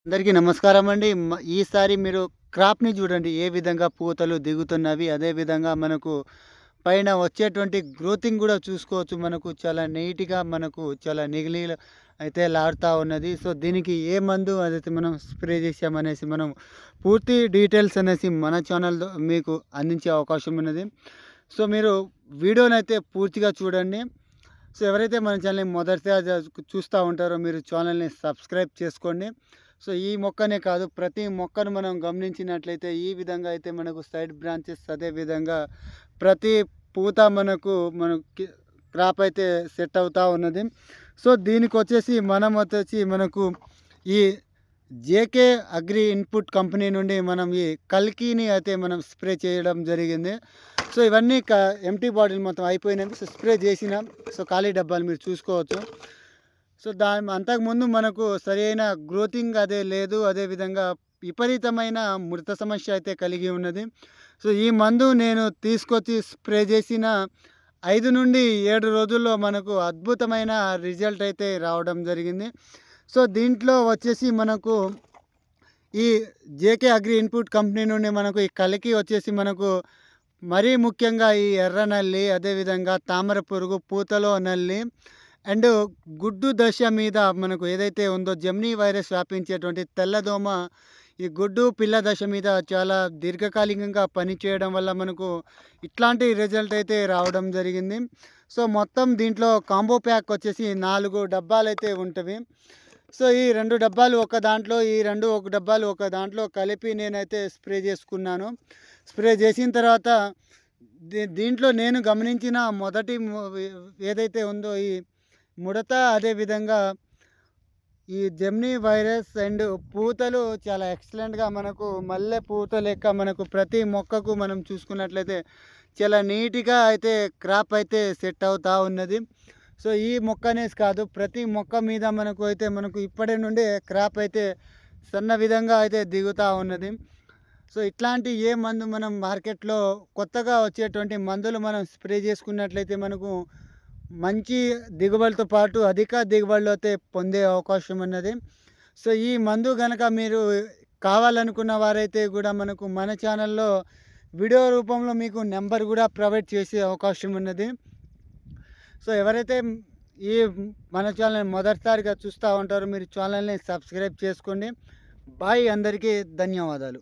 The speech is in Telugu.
అందరికీ నమస్కారం అండి. ఈసారి మీరు క్రాప్‌ని చూడండి ఏ విధంగా పూతలు దిగుతున్నవి. అదే విధంగా మనకు పైన వచ్చేటువంటి గ్రోతింగ్ గూడా చూసుకోవచ్చు. మనకు చాలా నీట్‌గా మనకు చాలా నిగనీల అయితే లాడుతా ఉన్నది. సో, దీనికి ఏ మందు అదైతే మనం స్ప్రే చేశామనేసి మనం పూర్తి డీటెయిల్స్ అనేసి మన ఛానల్‌లో మీకు అందించే అవకాశం ఉన్నది. సో, మీరు వీడియోనైతే పూర్తిగా చూడండి. సో, ఎవరైతే మన ఛానల్‌ని మొదటిసారి చూస్తా ఉంటారో మీరు ఛానల్‌ని సబ్స్క్రైబ్ చేసుకోండి. సో, ఈ మొక్కనే కాదు ప్రతి మొక్కను మనం గమనించినట్లయితే ఈ విధంగా అయితే మనకు సైడ్ బ్రాంచెస్ అదే విధంగా ప్రతి పూత మనకి క్రాప్ అయితే సెట్ అవుతా ఉన్నది. సో, దీనికొచ్చేసి మనకు ఈ జేకే అగ్రి ఇన్పుట్ కంపెనీ నుండి మనం ఈ కల్కిని అయితే మనం స్ప్రే చేయడం జరిగింది. సో, ఇవన్నీ ఎంప్టీ బాటిల్ మొత్తం అయిపోయినాయి. సో, స్ప్రే చేసినాం. సో, ఖాళీ డబ్బాలు మీరు చూసుకోవచ్చు. సో, అంతకుముందు మనకు సరైన గ్రోతింగ్ అదే లేదు. అదేవిధంగా విపరీతమైన మృత సమస్య అయితే కలిగి ఉన్నది. సో, ఈ మందు నేను తీసుకొచ్చి స్ప్రే చేసిన 5-7 రోజుల్లో మనకు అద్భుతమైన రిజల్ట్ అయితే రావడం జరిగింది. సో, దీంట్లో వచ్చేసి మనకు ఈ జేకే అగ్రి ఇన్పుట్ కంపెనీ నుండి మనకు ఈ కలకి వచ్చేసి మనకు మరీ ముఖ్యంగా ఈ ఎర్ర నల్లి, అదేవిధంగా తామర పురుగు, పూతలో నల్లి అండ్ గుడ్డు దశ మీద మనకు ఏదైతే ఉందో జెమినీ వైరస్ వ్యాపించేటువంటి తెల్లదోమ ఈ గుడ్డు పిల్ల దశ మీద చాలా దీర్ఘకాలికంగా పనిచేయడం వల్ల మనకు ఇట్లాంటి రిజల్ట్ అయితే రావడం జరిగింది. సో, మొత్తం దీంట్లో కాంబో ప్యాక్ వచ్చేసి 4 డబ్బాలైతే ఉంటవి. సో, ఈ 2 డబ్బాలు ఒక దాంట్లో, ఈ 2 ఒక డబ్బాలు ఒక దాంట్లో కలిపి నేనైతే స్ప్రే చేసుకున్నాను. స్ప్రే చేసిన తర్వాత దీంట్లో నేను గమనించిన మొదటి ఏదైతే ఉందో ఈ ముడత, అదేవిధంగా ఈ జెమినీ వైరస్ అండ్ పూతలు చాలా ఎక్సలెంట్‌గా మనకు మల్లె పూత లెక్క మనకు ప్రతి మొక్కకు మనం చూసుకున్నట్లయితే చాలా నీట్‌గా అయితే క్రాప్ అయితే సెట్ అవుతా ఉన్నది. సో, ఈ మొక్క అనేసి కాదు ప్రతి మొక్క మీద మనకు ఇప్పటి నుండే క్రాప్ అయితే సన్న విధంగా అయితే దిగుతా ఉన్నది. సో, ఇట్లాంటి ఏ మందు మనం మార్కెట్‌లో కొత్తగా వచ్చేటువంటి మందులు మనం స్ప్రే చేసుకున్నట్లయితే మనకు మంచి దిగుబడితో పాటు అధిక దిగుబడులు అయితే పొందే అవకాశం ఉన్నది. సో, ఈ మందు గనక మీరు కావాలనుకున్న వారైతే గూడా మనకు మన ఛానల్‌లో వీడియో రూపంలో మీకు నెంబర్ గూడా ప్రొవైడ్ చేసే అవకాశం ఉన్నది. సో, ఎవరైతే ఈ మన ఛానల్‌ని మొదటిసారిగా చూస్తా ఉంటారో మీరు ఛానల్‌ని సబ్స్క్రైబ్ చేసుకోండి. బాయ్ అందరికీ ధన్యవాదాలు.